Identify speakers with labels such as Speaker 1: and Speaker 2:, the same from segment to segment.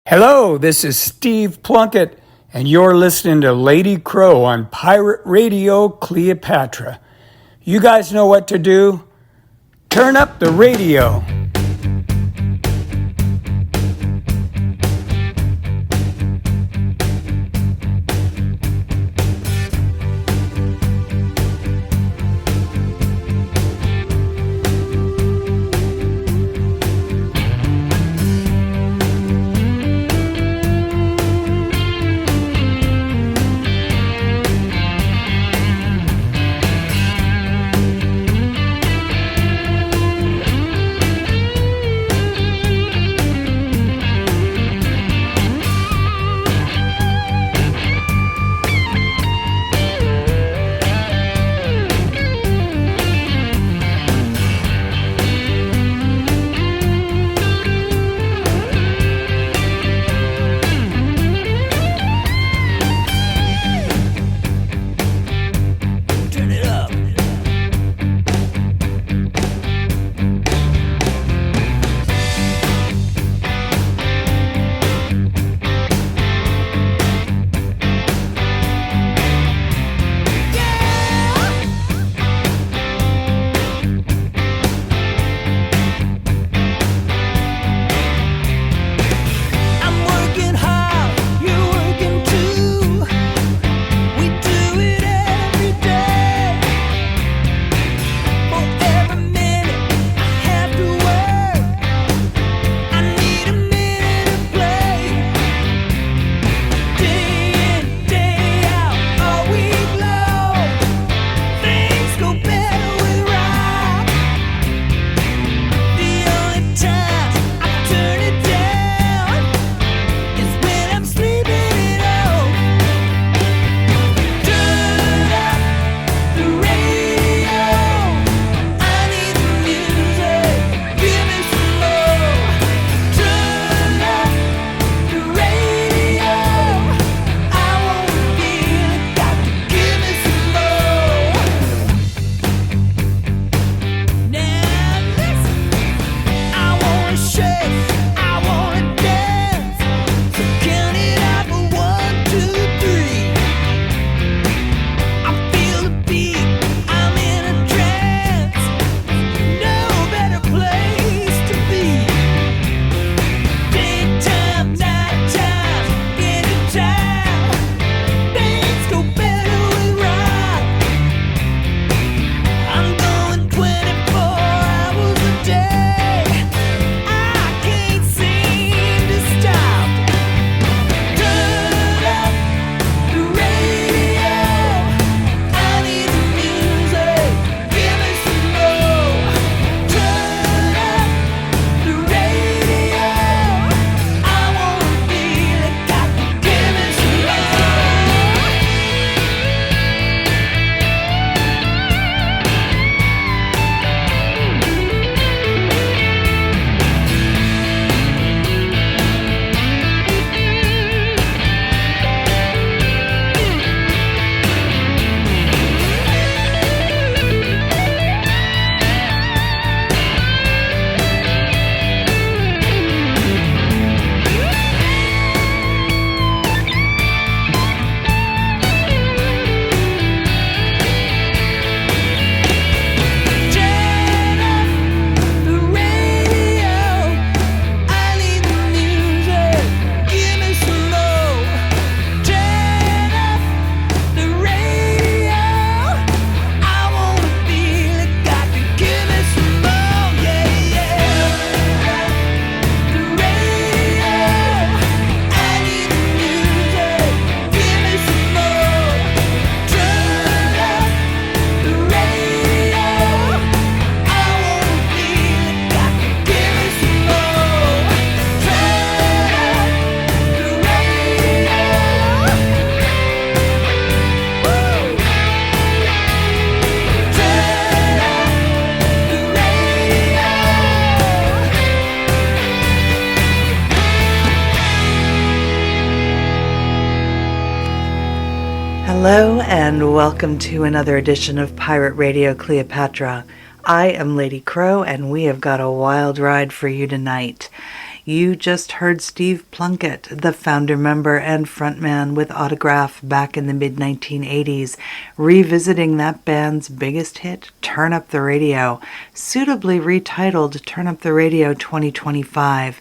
Speaker 1: Hello, this is Steve Plunkett, and you're listening to Lady Crow on Pirate Radio Cleopatra. You guys know what to do. Turn up the radio.
Speaker 2: Hello and welcome to another edition of Pirate Radio Cleopatra. I am Lady Crow and we have got a wild ride for you tonight. You just heard Steve Plunkett, the founder member and frontman with Autograph back in the mid-1980s, revisiting that band's biggest hit, Turn Up the Radio, suitably retitled Turn Up the Radio 2025.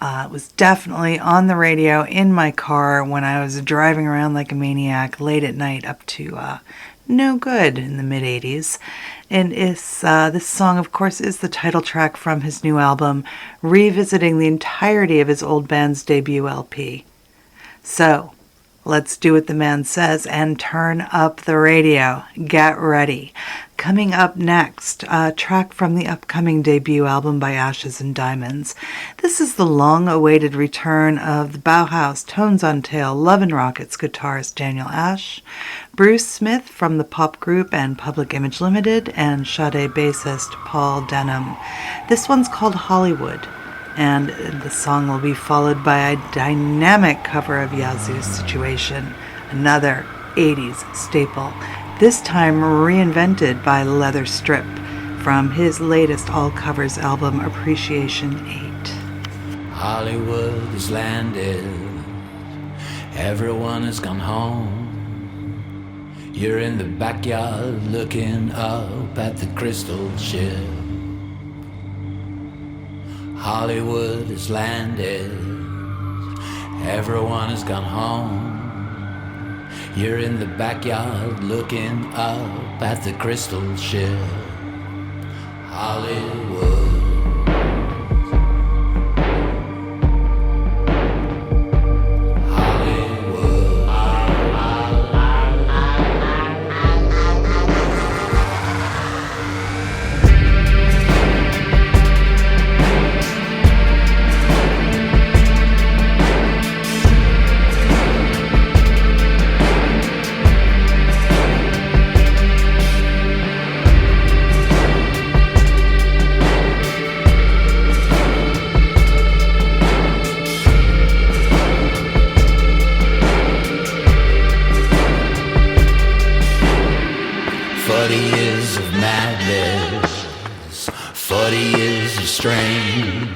Speaker 2: It was definitely on the radio in my car when I was driving around like a maniac late at night up to no good in the mid-80s. And this song, of course, is the title track from his new album, revisiting the entirety of his old band's debut LP. So, let's do what the man says and turn up the radio. Get ready. Coming up next, a track from the upcoming debut album by Ashes and Diamonds. This is the long-awaited return of the Bauhaus Tones on Tail Love and Rockets guitarist Daniel Ash, Bruce Smith from the pop group and Public Image Limited, and Sade bassist Paul Denham. This one's called Hollywood, and the song will be followed by a dynamic cover of Yazoo's Situation, another 80s staple, this time reinvented by Leæther Strip from his latest all-covers album, Appreciation 8.
Speaker 3: Hollywood has landed, everyone has gone home. You're in the backyard looking up at the crystal ship. Hollywood has landed, everyone has gone home. You're in the backyard looking up at the crystal ship. Hollywood. Strain,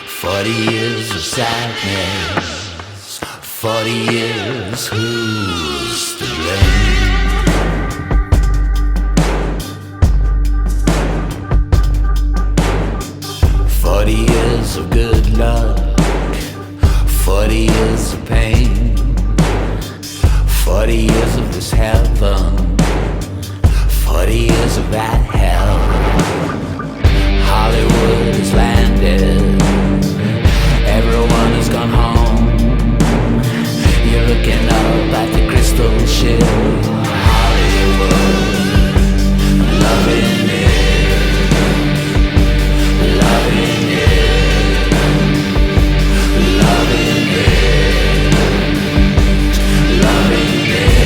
Speaker 3: 40 years of sadness, 40 years, who's to blame? 40 years of good luck, 40 years of pain, 40 years of this heaven, 40 years of that hell. Hollywood has landed, everyone has gone home. You're looking up at the crystal ship. Hollywood, loving it, loving it, loving it, loving it.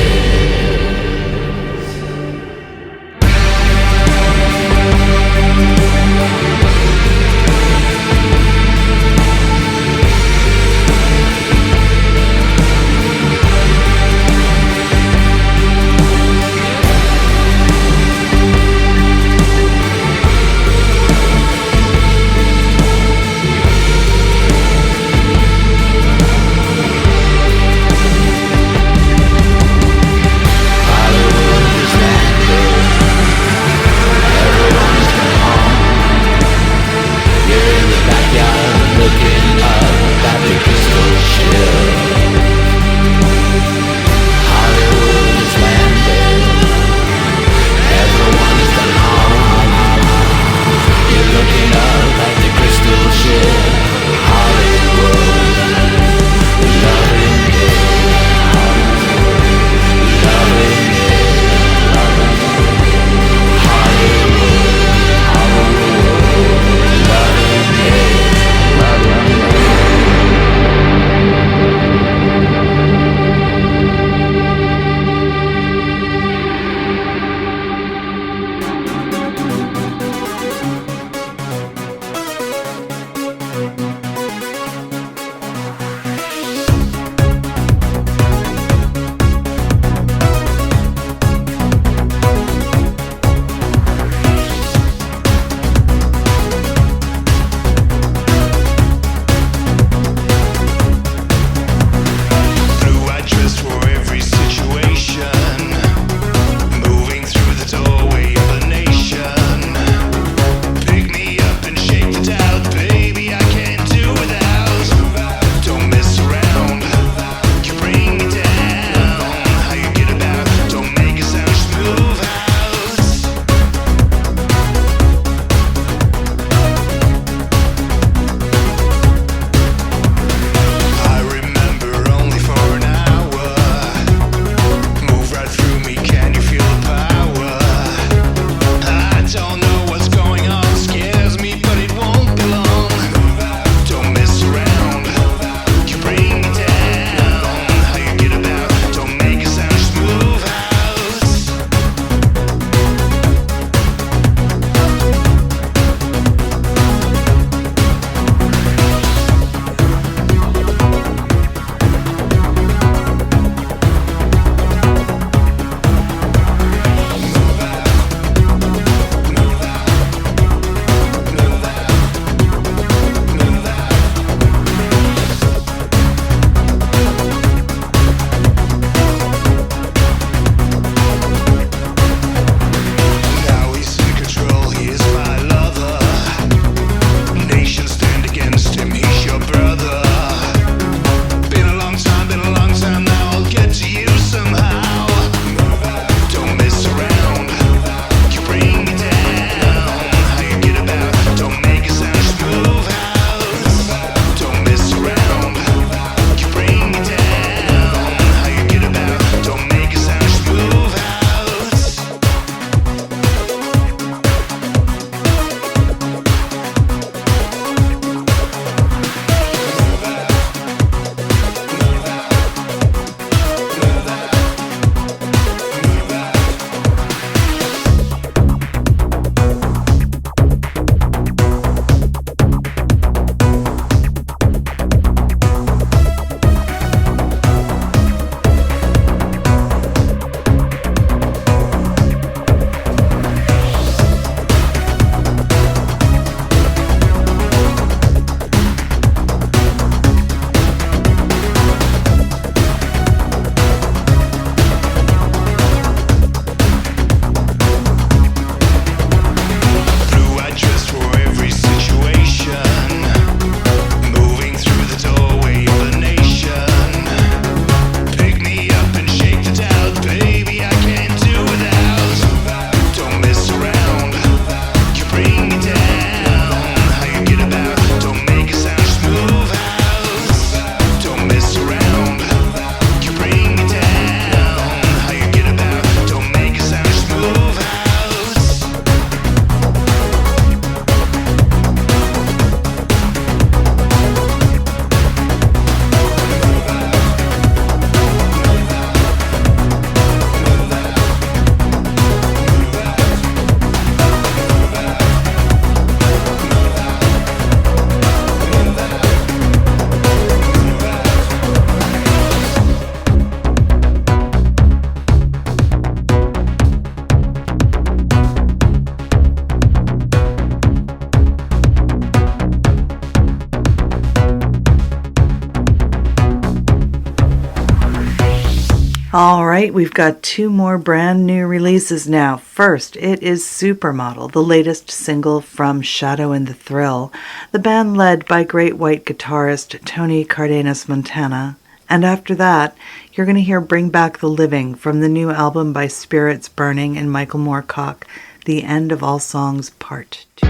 Speaker 2: All right, we've got two more brand new releases now. First, it is Supermodel, the latest single from Shadow and the Thrill, the band led by great white guitarist Tony Cardenas Montana. And after that, you're going to hear Bring Back the Living from the new album by Spirits Burning and Michael Moorcock, The End of All Songs Part 2.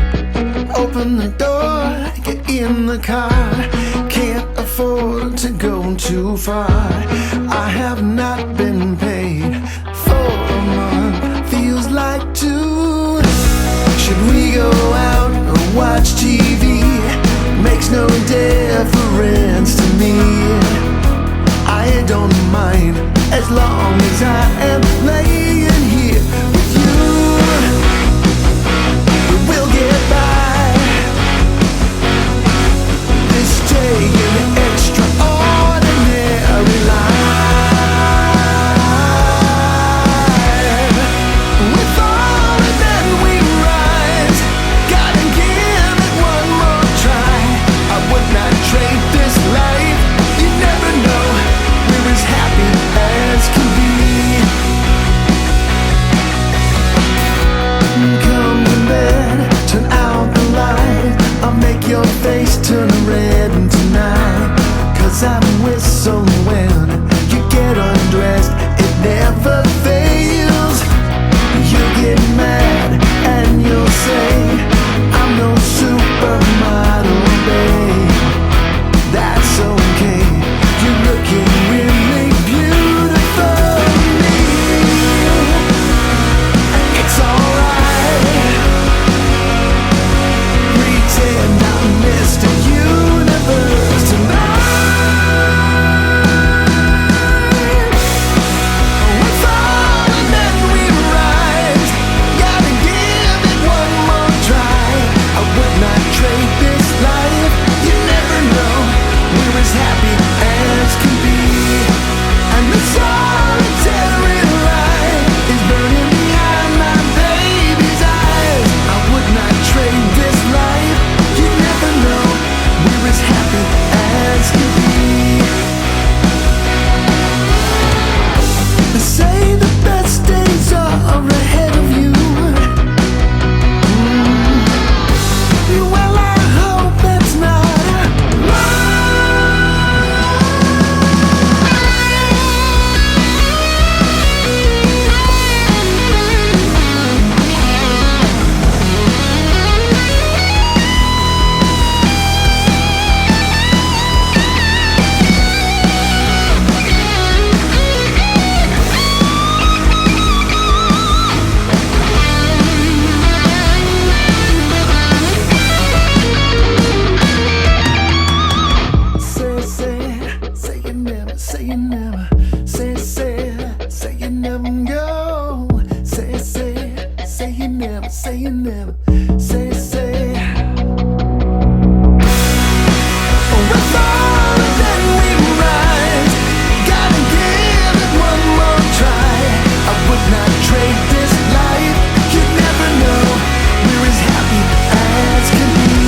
Speaker 4: Open the door, get in the car. Can't afford to go too far. I have not been paid for a month. Feels like two. Should we go out or watch TV? Makes no difference to me. I don't mind as long as I am laying here with you. We'll get by. Taking the extraordinary life. We fall and then we rise. Gotta give it one more try. I would not trade this life. You never know. We're as happy as can be. Come to bed, turn out the light. I'll make your face turn red tonight. 'Cause I'm whistling when you get undressed. It never fails. You get mad and you'll say I'm no supermodel, babe. That's okay. You're looking really beautiful to me. It's alright. Pretend I'm Mr. Universe tonight. We fall and then we rise. Gotta give it one more try. I would not trade this life. You never know. We're as happy as can be. And the solitary light is burning behind my baby's eyes. I would not trade this life. You never know. We're as happy as can be. They say the best days are ahead of you. Well, I hope that's not a say you never, say you never, say you never go. Say you never, say you never, say. We fall and then we rise. Gotta give it one more try. I would not trade this life. You never know. We're as happy as can be.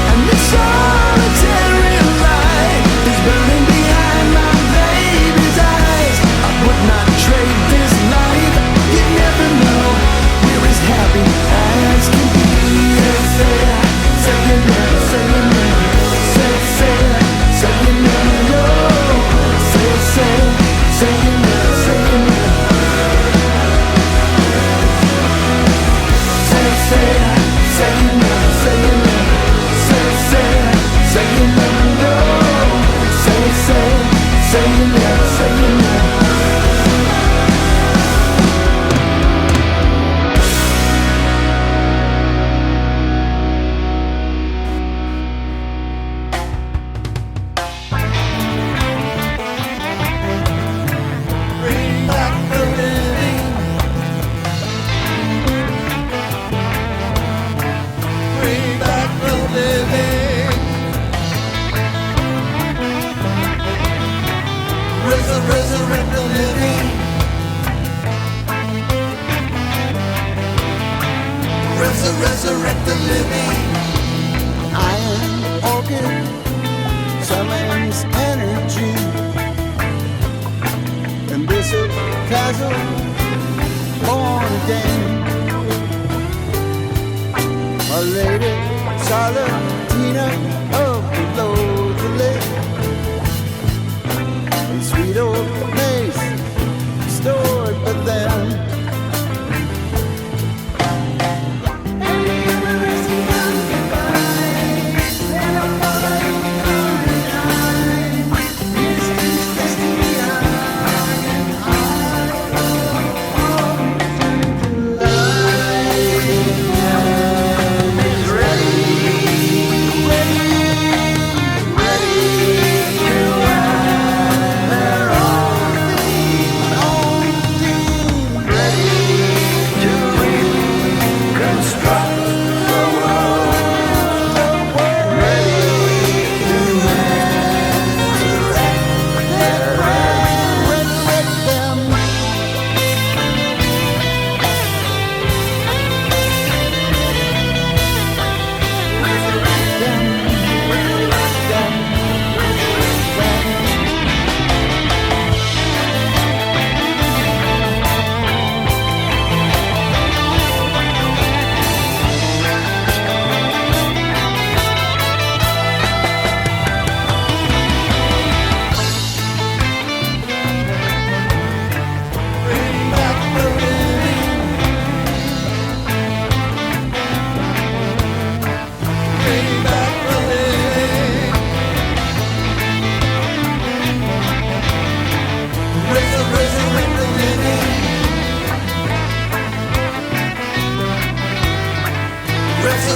Speaker 4: And the solitary light is burning behind my baby's eyes. I would not trade this life. You never know. We're as happy as can be. Say you never, say you never, say you never go. Say you never, say you never. Say you never, say you never, say you never go. Say you never, say you never. Bring back the living. Bring back the living. Resurrect the living. Resurrect the living. Iron organ summons energy. And this castle, born again. My lady Charlotina up below the lake, and sweet old Mace stored for them.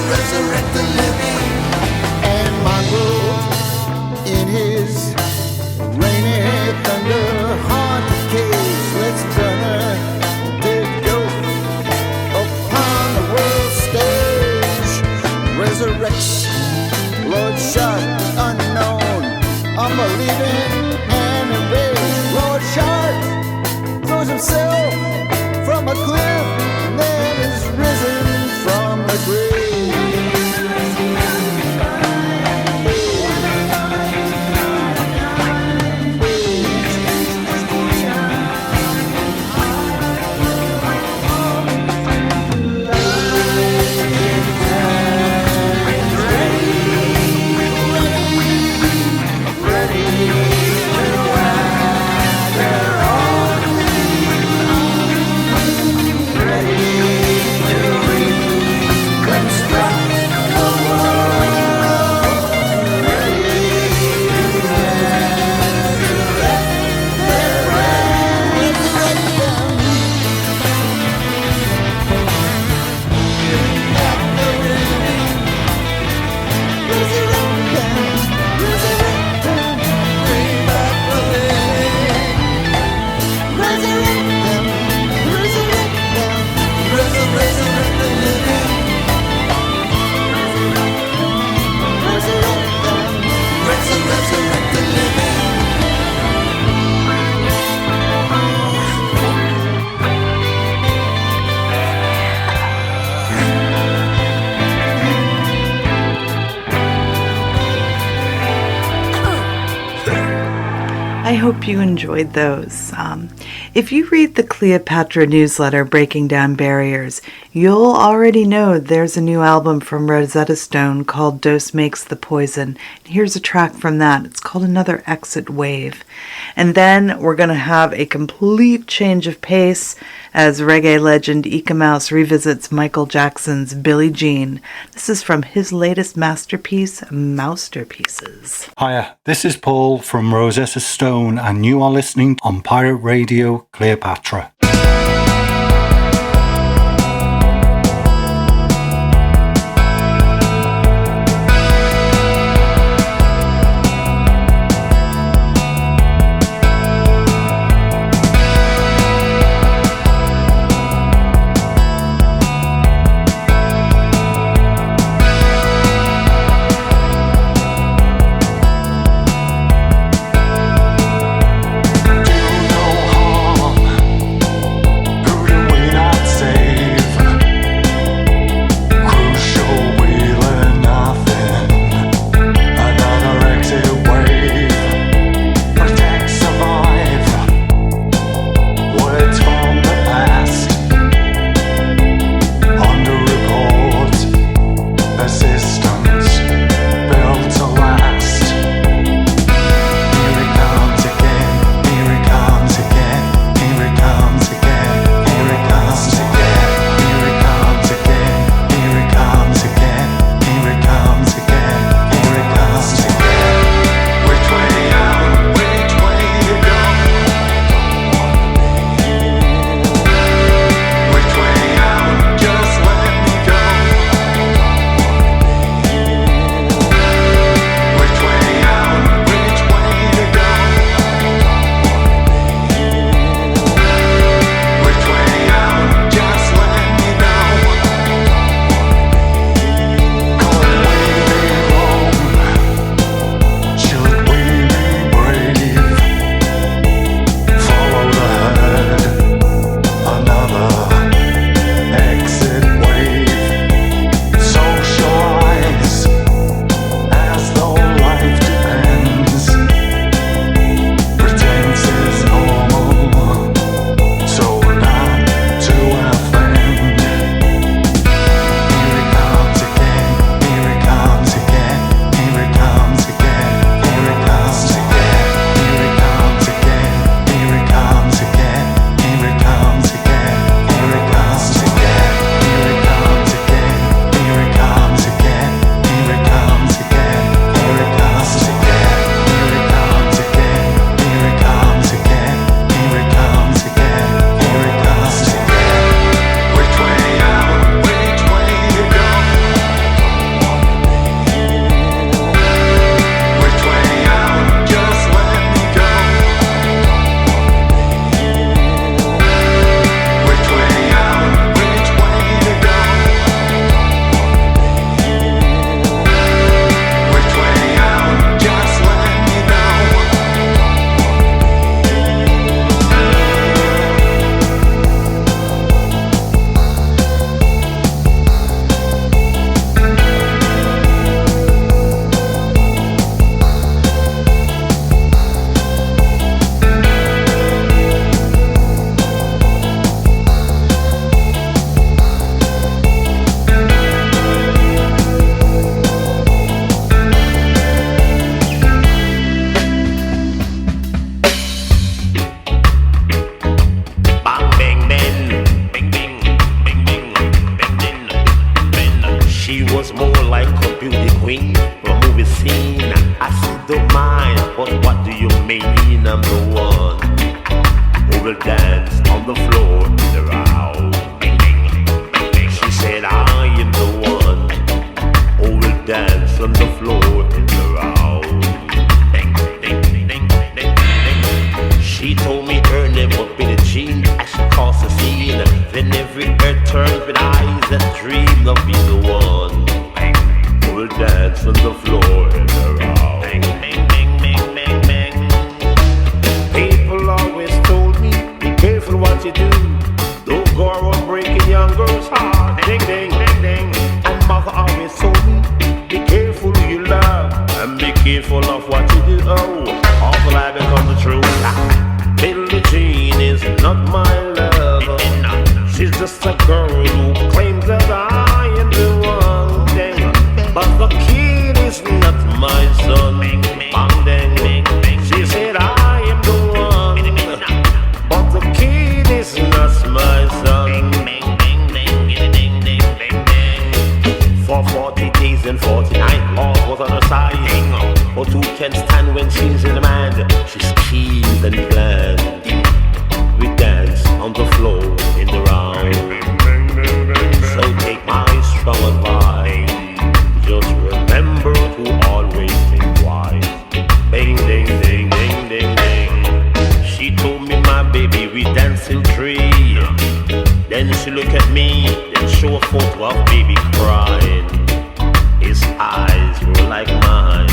Speaker 4: Resurrect the living. And Michael, in his rainy thunder haunted cage, let's turn a dead goat upon the world stage. Resurrects Lord Shark, unknown, unbelieving, and enraged. Lord Shark throws himself from a cliff and then is risen from the grave.
Speaker 2: I hope you enjoyed those. If you read the Cleopatra newsletter, Breaking Down Barriers, you'll already know there's a new album from Rosetta Stone called Dose Makes the Poison. Here's a track from that. It's called Another Exit Wave. And then we're going to have a complete change of pace as reggae legend Eek-A-Mouse revisits Michael Jackson's Billie Jean. This is from his latest masterpiece, Mousterpieces.
Speaker 5: Hiya, this is Paul from Rosetta Stone, and you are listening on Pirate Radio Cleopatra.
Speaker 6: mean I'm the one who will dance on the floor in the round. She said I am the one who will dance on the floor in the round. She told me her name was Billie Jean as she crossed the scene. Then every earth turned with eyes that dreamed of being the one who will dance on the floor in the round. People always told me, be careful what you do. Don't go around breaking young girls' heart. Ding, ding, ding, ding. And mother always told me, be careful who you love and be careful of what you do. Oh, all the lie becomes the truth. Billie Jean is not my love. She's just a girl who claims that I am the one. Dang. But the kid is not my son. Bang, dang. She said I am the one, but the kid is not my son. For 40 days and 40 nights, Lord was on her side. But who can stand when she's in demand? She schemed and planned. We dance on the floor in the round. So take my strong advice. Just remember to always think twice. Bang, ding, ding, ding, ding, ding. She told me, my baby, we dance till 3. Then she looked at me, then show a photo of baby crying. His eyes were like mine.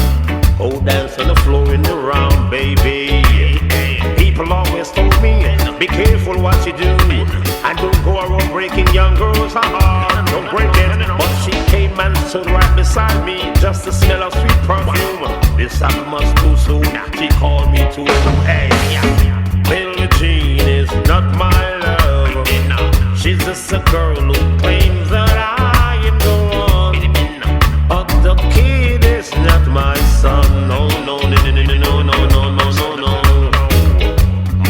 Speaker 6: Oh, dance on the floor in the round, baby. People always told me, be careful what you do. And don't go around breaking young girls' heart. Don't break it. But she came and stood right beside me, just the smell of sweet perfume. This happened much too soon. She called me to hey, Billie Jean is not my love. She's just a girl who claims that I am the one, but the kid is not my son. No, no, no, no, no, no, no, no, no, no.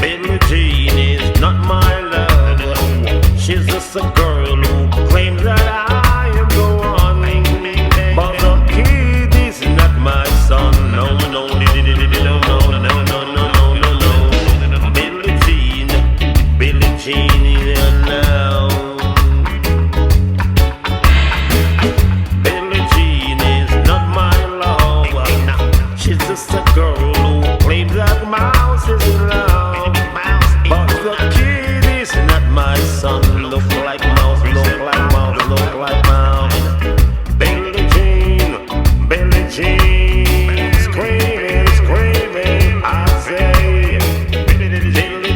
Speaker 6: Billie Jean is not my love. She's just a girl who claims that I am the one, but the kid is not my son. No, no, no, no, no, no, no, no, no, no, no. Billie Jean, Billie Jean, now. Billie Jean is not my love. She's just a girl who claims that mouse is in love, but the kid is not my son. Look like mouse, look like mouse, look like mouse. Billie Jean, screaming, screaming, I say. Billie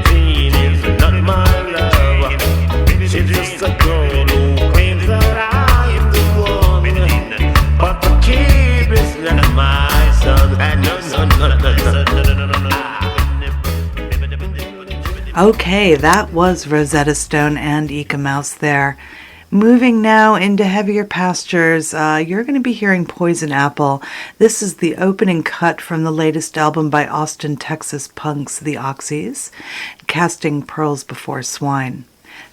Speaker 6: Jean is not my love. She's just a girl who claims that I am the one, but the kid is not my son.
Speaker 2: Okay, that was Rosetta Stone and Eek-A-Mouse there. Moving now into heavier pastures, you're going to be hearing Poison Apple. This is the opening cut from the latest album by Austin, Texas punks, the Oxys, Casting Pearls Before Swine.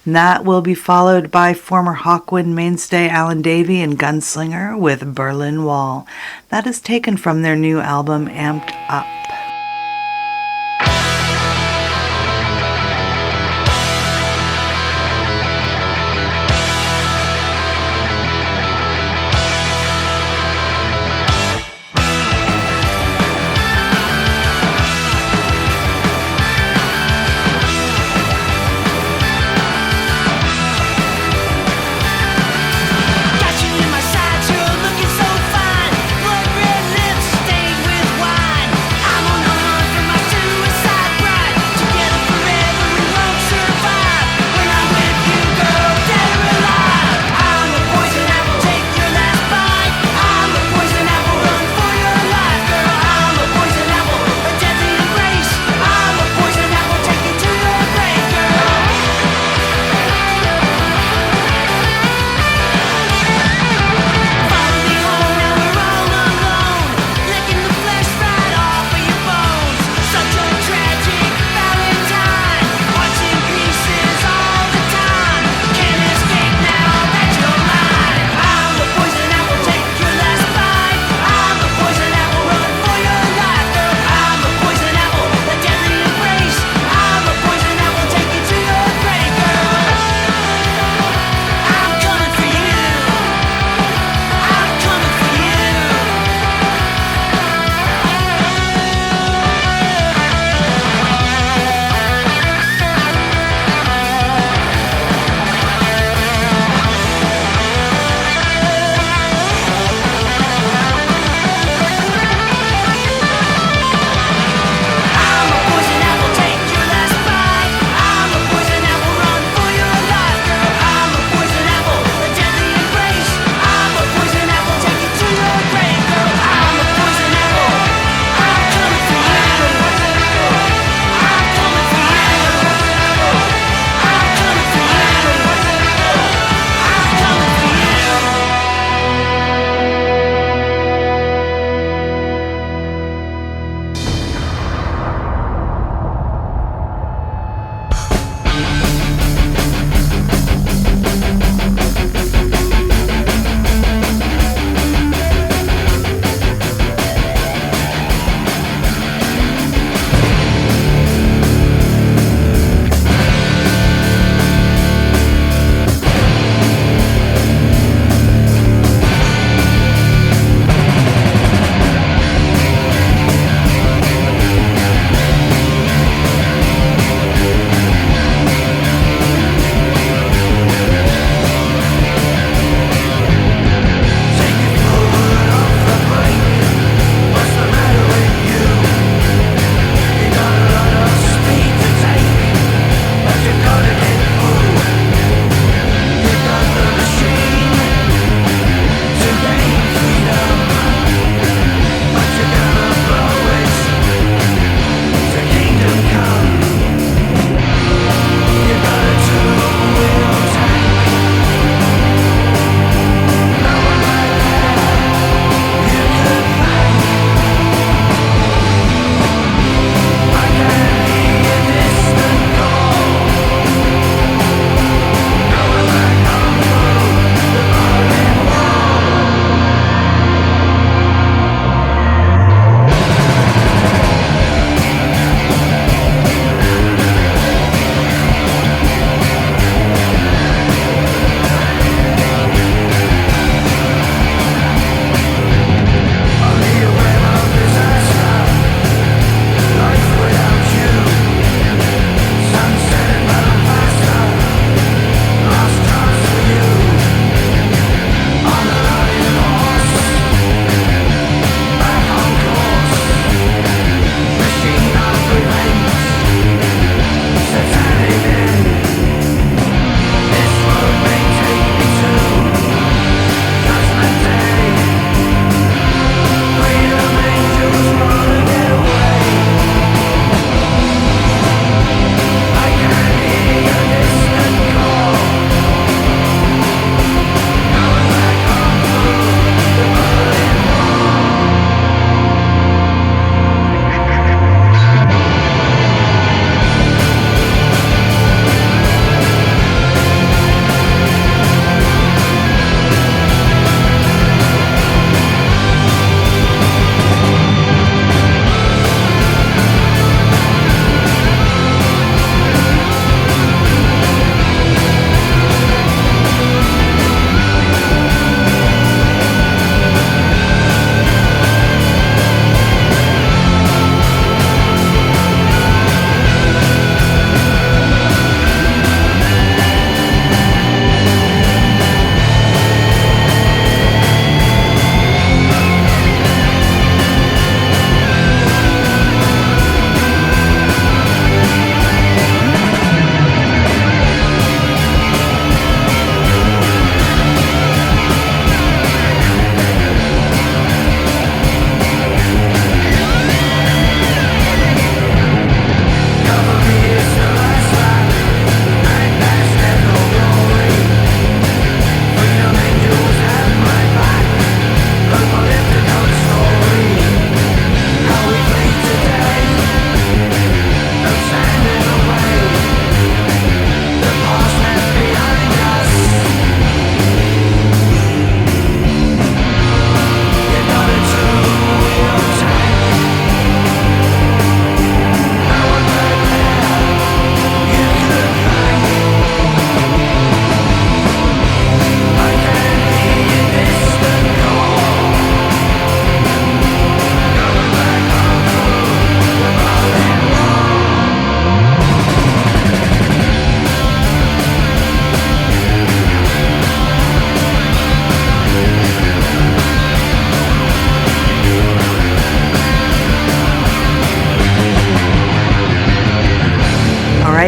Speaker 2: And that will be followed by former Hawkwind mainstay Alan Davey and Gunslinger with Berlin Wall. That is taken from their new album, Amped Up.
Speaker 7: Looking so fine, blood red lips stained with wine. I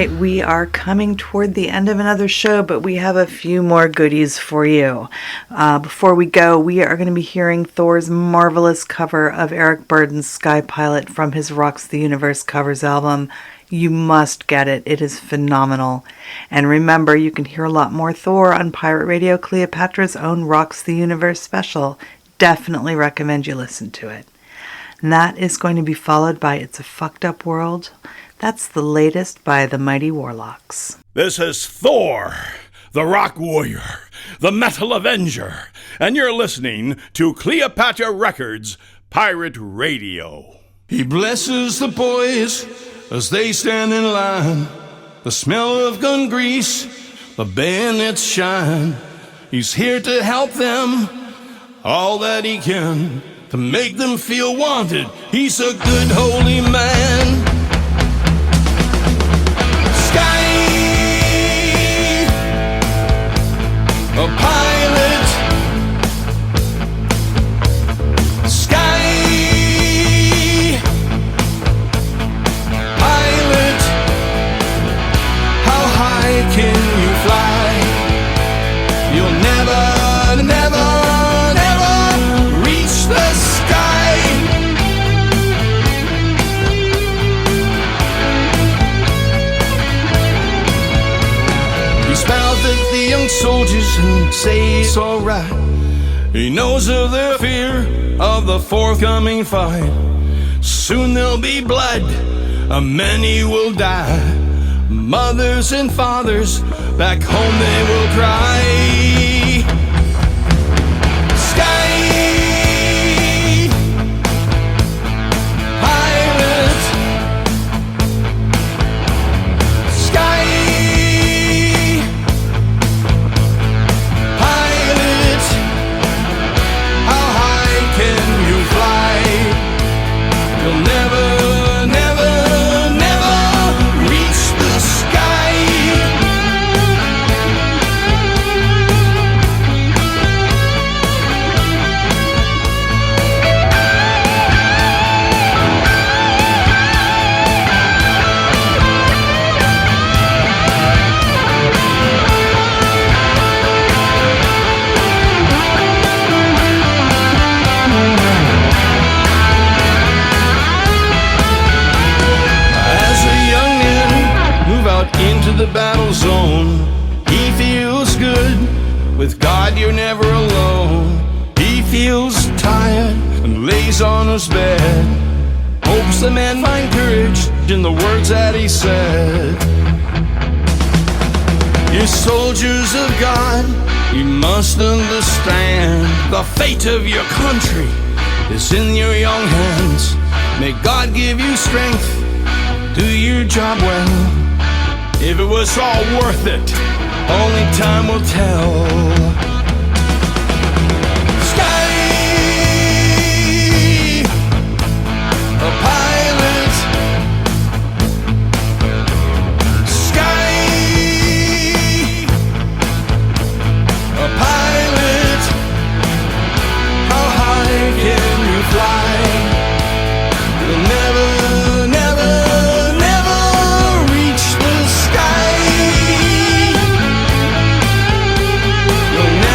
Speaker 2: right, we are coming toward the end of another show, but we have a few more goodies for you. Before we go, we are going to be hearing Thor's marvelous cover of Eric Burdon's Sky Pilot from his Rocks the Universe covers album. You must get it. It is phenomenal. And remember, you can hear a lot more Thor on Pirate Radio Cleopatra's own Rocks the Universe special. Definitely recommend you listen to it. And that is going to be followed by It's a Fucked Up World. That's the latest by the mighty Warlocks.
Speaker 7: This is Thor, the Rock Warrior, the Metal Avenger, and you're listening to Cleopatra Records Pirate Radio.
Speaker 8: He blesses the boys as they stand in line. The smell of gun grease, the bayonets shine. He's here to help them all that he can, to make them feel wanted. He's a good holy man. Sky, a pilot. Sky, pilot. How high can you fly? You'll never, never, never reach the sky. He smiles at the young soldiers and says it's alright. He knows of their fear of the forthcoming fight. Soon there'll be blood, many will die. Mothers and fathers back home they will cry. Sky, pilot. Sky, pilot. How high can you fly? You'll never, never, never reach the sky. As a young man move out into the battle zone, he feels good. With God you're never alone. He feels tired and lays on his bed. Hopes the man find courage in the words that he said. You soldiers of God, you must understand the fate of your country is in your young hands. May God give you strength, do your job well. If it was all worth it, only time will tell. Sky, a pilot. Sky, a pilot. How high can you fly? You'll never, never, never reach the sky. You'll never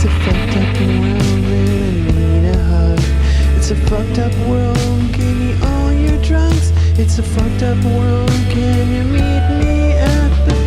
Speaker 9: It's a fucked up world, really need a hug. It's a fucked up world, give me all your drugs. It's a fucked up world, can you meet me at the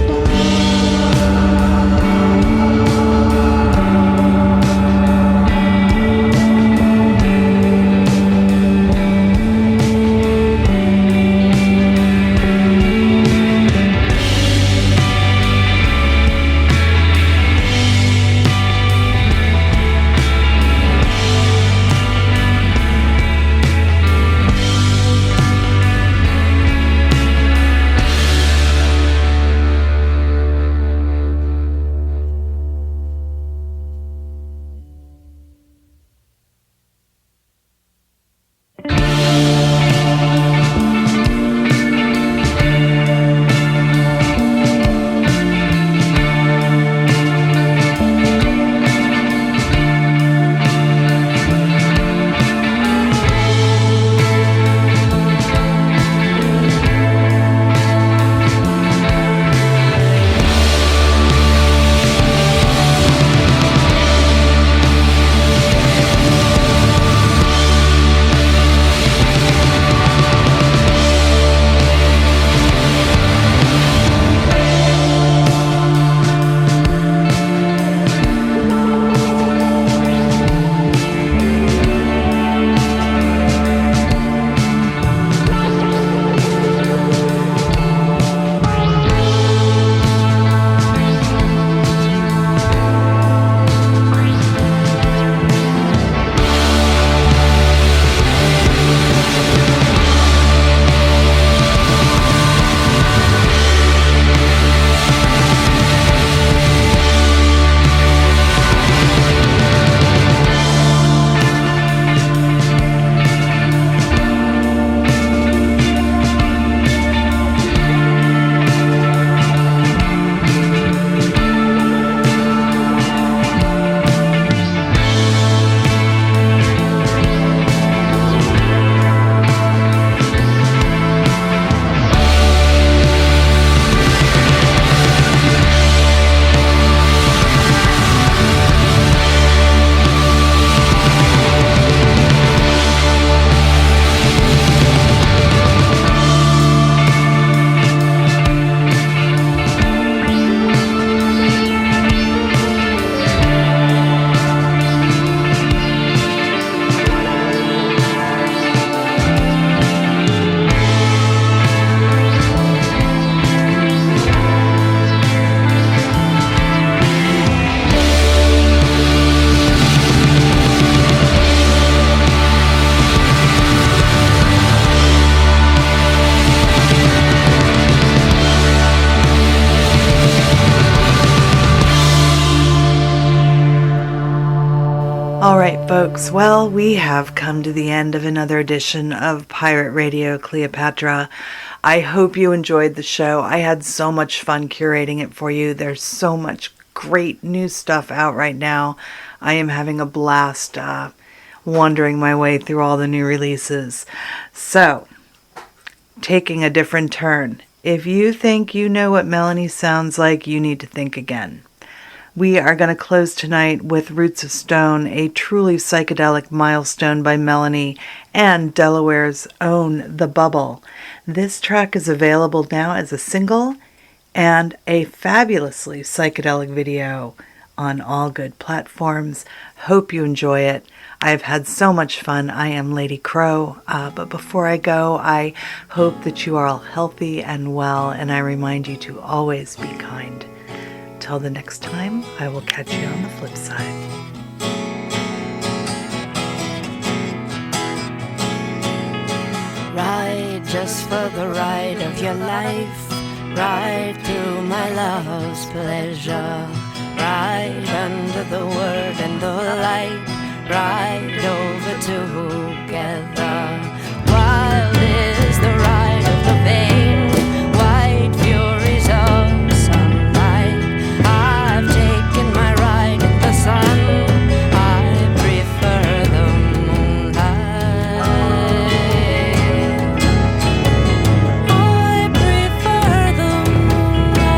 Speaker 2: All right, folks. Well, we have come to the end of another edition of Pirate Radio Cleopatra. I hope you enjoyed the show. I had so much fun curating it for you. There's so much great new stuff out right now. I am having a blast wandering my way through all the new releases. So, taking a different turn. If you think you know what Melanie sounds like, you need to think again. We are going to close tonight with Roots of Stone, a truly psychedelic milestone by Melanie and Delaware's own The Bubble. This track is available now as a single and a fabulously psychedelic video on all good platforms. Hope you enjoy it. I've had so much fun. I am Lady Crow, but before I go, I hope that you are all healthy and well, and I remind you to always be kind. Till the next time, I will catch you on the flip side.
Speaker 10: Ride just for the ride of your life. Ride through my love's pleasure. Ride under the word and the light. Ride over together. Wild is the ride of the vein. White furies of sunlight. I've taken my ride in the sun. I prefer the moonlight. I prefer the moonlight.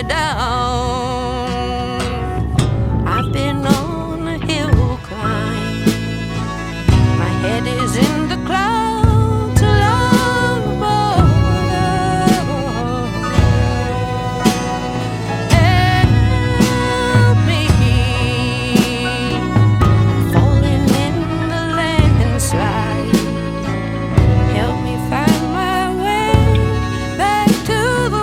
Speaker 10: down. I've been on a hill climb. My head is in the clouds along the border. Help me, falling in the landslide. Help me find my way back to the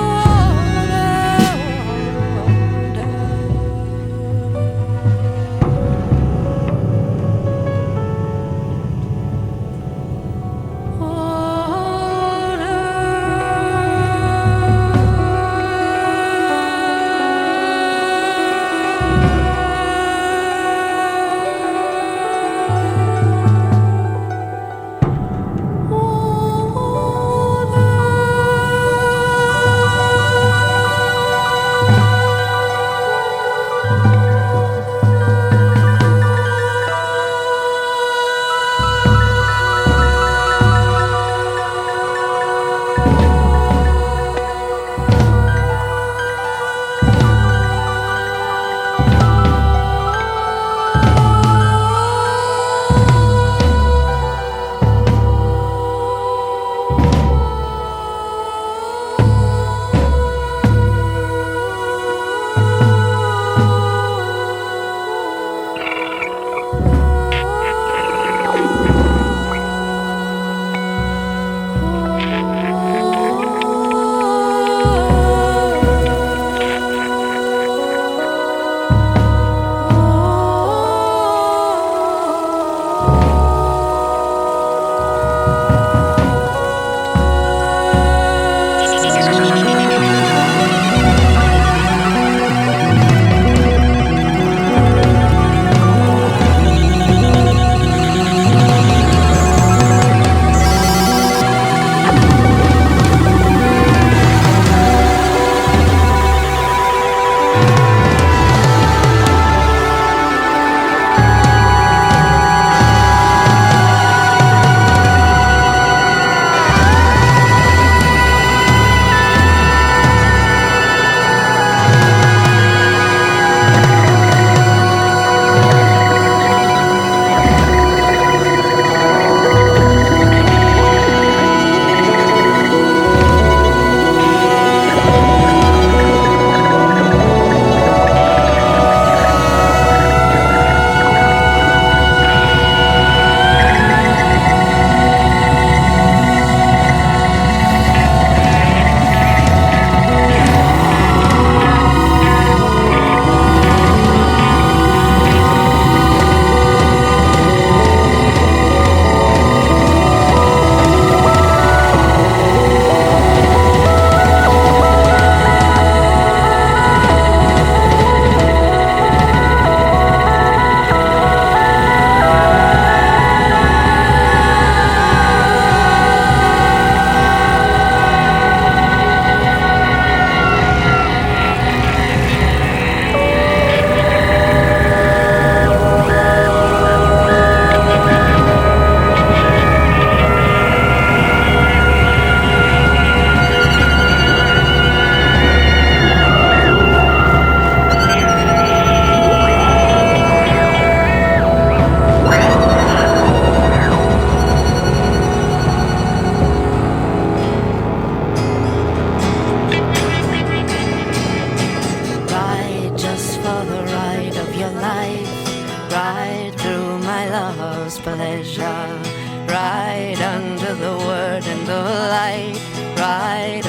Speaker 10: pleasure, right under the word and the light, right